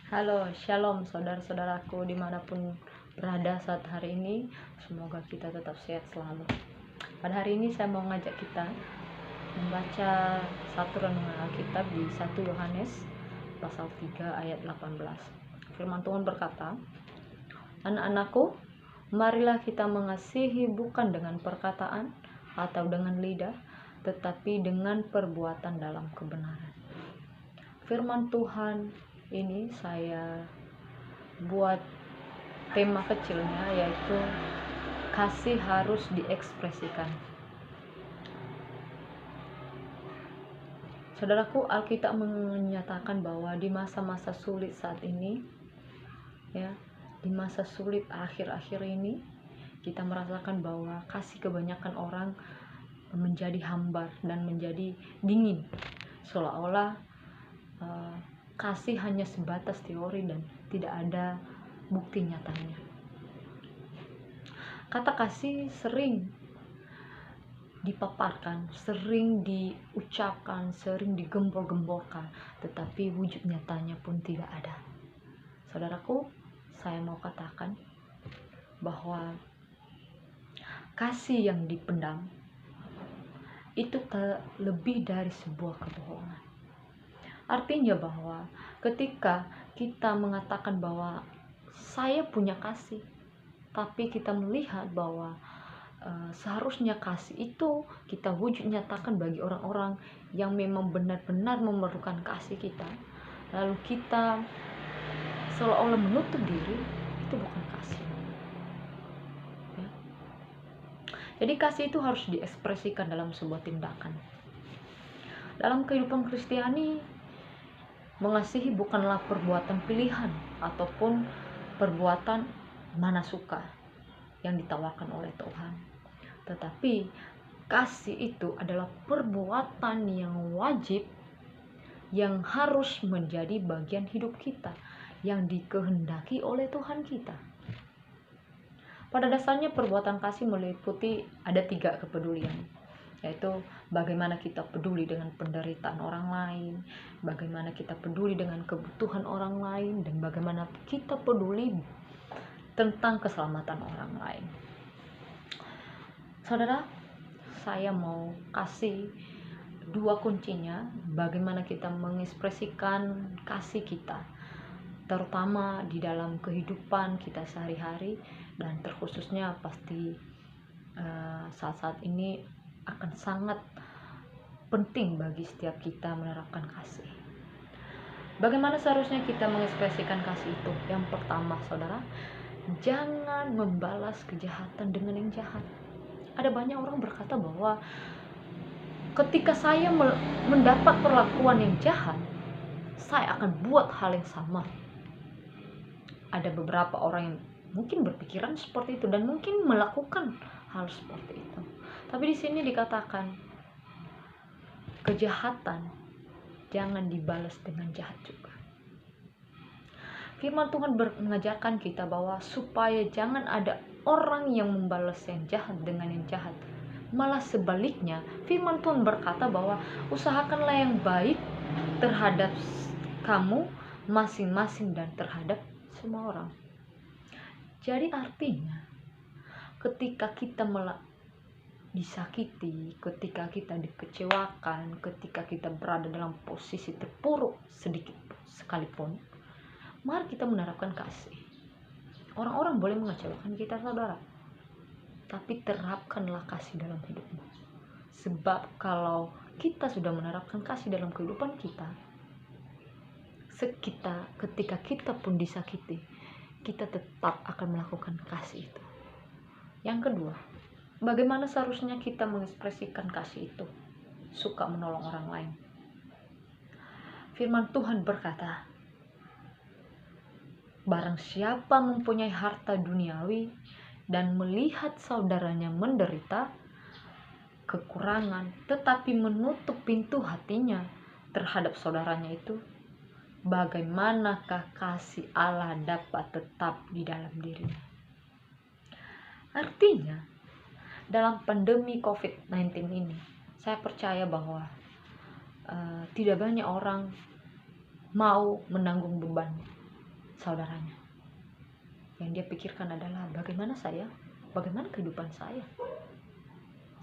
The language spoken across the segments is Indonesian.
Halo, shalom saudara-saudaraku dimanapun berada saat hari ini. Semoga kita tetap sehat selalu. Pada hari ini saya mau ngajak kita membaca satu renungan Alkitab di 1 Yohanes pasal 3 ayat 18. Firman Tuhan berkata, "Anak-anakku, marilah kita mengasihi bukan dengan perkataan atau dengan lidah, tetapi dengan perbuatan dalam kebenaran." Firman Tuhan ini saya buat tema kecilnya, yaitu kasih harus diekspresikan. Saudaraku, Alkitab menyatakan bahwa di masa-masa sulit saat ini, di masa sulit akhir-akhir ini, kita merasakan bahwa kasih kebanyakan orang menjadi hambar dan menjadi dingin, seolah-olah kasih hanya sebatas teori dan tidak ada bukti nyatanya. Kata kasih sering dipaparkan, sering diucapkan, sering digembor-gemborkan, tetapi wujud nyatanya pun tidak ada. Saudaraku, saya mau katakan bahwa kasih yang dipendam itu lebih dari sebuah kebohongan. Artinya bahwa ketika kita mengatakan bahwa saya punya kasih, tapi kita melihat bahwa seharusnya kasih itu kita wujud nyatakan bagi orang-orang yang memang benar-benar memerlukan kasih kita, lalu kita seolah-olah menutup diri, itu bukan kasih. Jadi kasih itu harus diekspresikan dalam sebuah tindakan. Dalam kehidupan Kristiani, mengasihi bukanlah perbuatan pilihan ataupun perbuatan mana suka yang ditawarkan oleh Tuhan. Tetapi kasih itu adalah perbuatan yang wajib, yang harus menjadi bagian hidup kita, yang dikehendaki oleh Tuhan kita. Pada dasarnya perbuatan kasih meliputi ada 3 kepedulian, yaitu bagaimana kita peduli dengan penderitaan orang lain, bagaimana kita peduli dengan kebutuhan orang lain, dan bagaimana kita peduli tentang keselamatan orang lain. Saudara, saya mau kasih 2 kuncinya bagaimana kita mengekspresikan kasih kita, terutama di dalam kehidupan kita sehari-hari, dan terkhususnya pasti saat-saat ini akan sangat penting bagi setiap kita menerapkan kasih. Bagaimana seharusnya kita mengekspresikan kasih itu? Yang pertama, saudara, jangan membalas kejahatan dengan yang jahat. Ada banyak orang berkata bahwa ketika saya mendapat perlakuan yang jahat, saya akan buat hal yang sama. Ada beberapa orang yang mungkin berpikiran seperti itu dan mungkin melakukan hal seperti itu. Tapi di sini dikatakan kejahatan jangan dibalas dengan jahat juga. Firman Tuhan mengajarkan kita bahwa supaya jangan ada orang yang membalas yang jahat dengan yang jahat. Malah sebaliknya, firman Tuhan berkata bahwa usahakanlah yang baik terhadap kamu masing-masing dan terhadap semua orang. Jadi artinya ketika kita disakiti, ketika kita dikecewakan, ketika kita berada dalam posisi terpuruk sedikit sekalipun, mari kita menerapkan kasih. Orang-orang boleh mengecewakan kita, saudara, tapi terapkanlah kasih dalam hidupmu. Sebab kalau kita sudah menerapkan kasih dalam kehidupan kita, ketika kita pun disakiti, kita tetap akan melakukan kasih itu. Yang kedua, bagaimana seharusnya kita mengekspresikan kasih itu? Suka menolong orang lain. Firman Tuhan berkata, barang siapa mempunyai harta duniawi dan melihat saudaranya menderita kekurangan, tetapi menutup pintu hatinya terhadap saudaranya itu, bagaimanakah kasih Allah dapat tetap di dalam dirinya? Artinya, dalam pandemi COVID-19 ini, saya percaya bahwa tidak banyak orang mau menanggung beban saudaranya. Yang dia pikirkan adalah bagaimana kehidupan saya.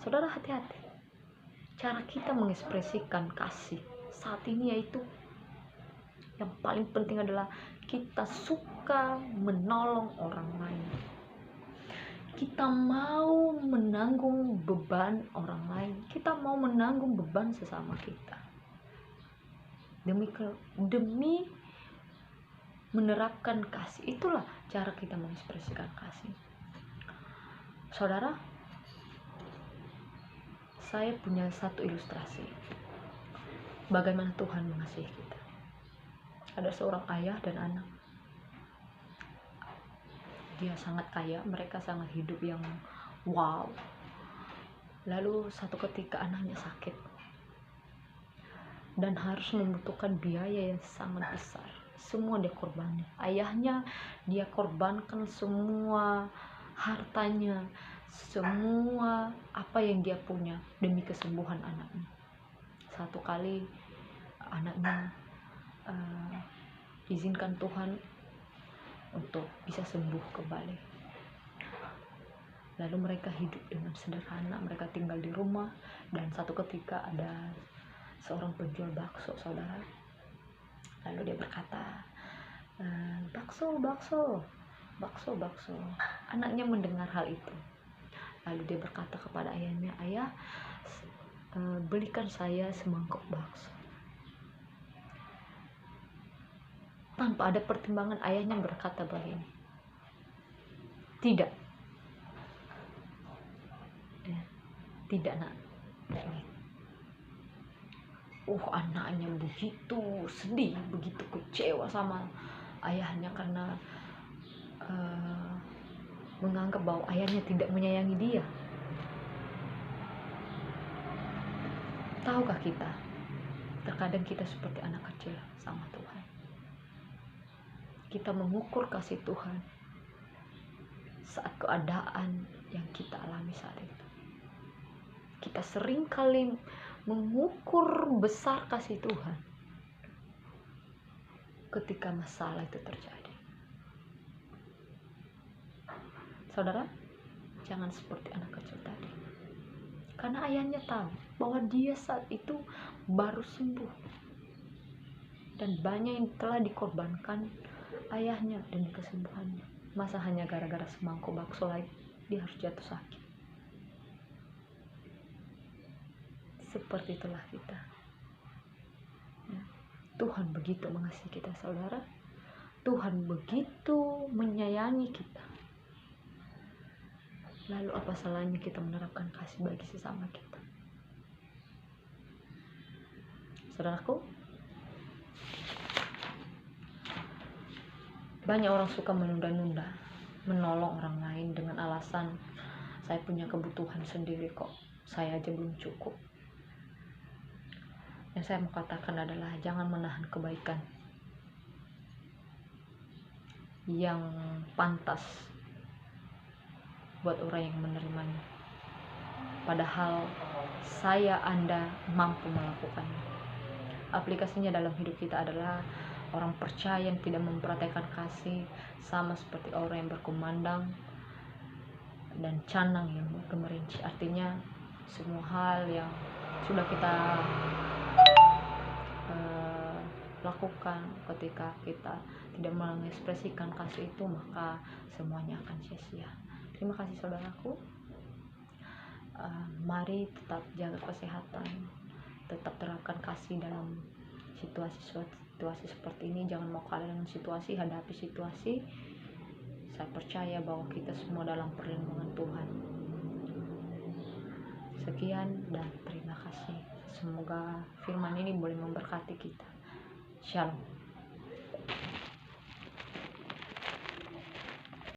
Saudara, hati-hati. Cara kita mengekspresikan kasih saat ini yaitu yang paling penting adalah kita suka menolong orang lain. Kita mau menanggung beban orang lain. Kita mau menanggung beban sesama kita. Demi menerapkan kasih. Itulah cara kita mengekspresikan kasih. Saudara, saya punya satu ilustrasi bagaimana Tuhan mengasihi kita. Ada seorang ayah dan anak. Dia sangat kaya, mereka sangat hidup yang wow. Lalu satu ketika anaknya sakit dan harus membutuhkan biaya yang sangat besar. Semua dia korbankan. Ayahnya dia korbankan semua hartanya, semua apa yang dia punya demi kesembuhan anaknya. Satu kali anaknya izinkan Tuhan untuk bisa sembuh kembali. Lalu mereka hidup dengan sederhana, mereka tinggal di rumah, dan satu ketika ada seorang penjual bakso, saudara. Lalu dia berkata, bakso. Anaknya mendengar hal itu. Lalu dia berkata kepada ayahnya, ayah, belikan saya semangkok bakso. Tanpa ada pertimbangan, ayahnya berkata begini, tidak nak. Anaknya begitu sedih, begitu kecewa sama ayahnya karena menganggap bahwa ayahnya tidak menyayangi dia. Tahukah kita, terkadang kita seperti anak kecil sama Tuhan. Kita mengukur kasih Tuhan saat keadaan yang kita alami saat itu. Kita sering kali mengukur besar kasih Tuhan ketika masalah itu terjadi. Saudara, jangan seperti anak kecil tadi. Karena ayahnya tahu bahwa dia saat itu baru sembuh. Dan banyak yang telah dikorbankan ayahnya demi kesembuhannya. Masa hanya gara-gara semangkuk bakso lagi dia harus jatuh sakit? Seperti itulah kita. Tuhan begitu mengasihi kita, saudara. Tuhan begitu menyayangi kita. Lalu apa salahnya kita menerapkan kasih bagi sesama kita? Saudaraku, banyak orang suka menunda-nunda menolong orang lain dengan alasan saya punya kebutuhan sendiri kok, saya aja belum cukup. Yang saya mau katakan adalah jangan menahan kebaikan yang pantas buat orang yang menerimanya, padahal Anda mampu melakukannya. Aplikasinya dalam hidup kita adalah orang percaya yang tidak mempraktekkan kasih, sama seperti orang yang berkumandang dan canang yang gemerinci. Artinya semua hal yang sudah kita lakukan ketika kita tidak mengekspresikan kasih itu, maka semuanya akan sia-sia. Terima kasih saudaraku. Mari tetap jaga kesehatan, tetap terapkan kasih dalam situasi seperti ini. Jangan mau kalah dengan situasi, hadapi situasi. Saya percaya bahwa kita semua dalam perlindungan Tuhan. Sekian dan terima kasih. Semoga firman ini boleh memberkati kita. Shalom.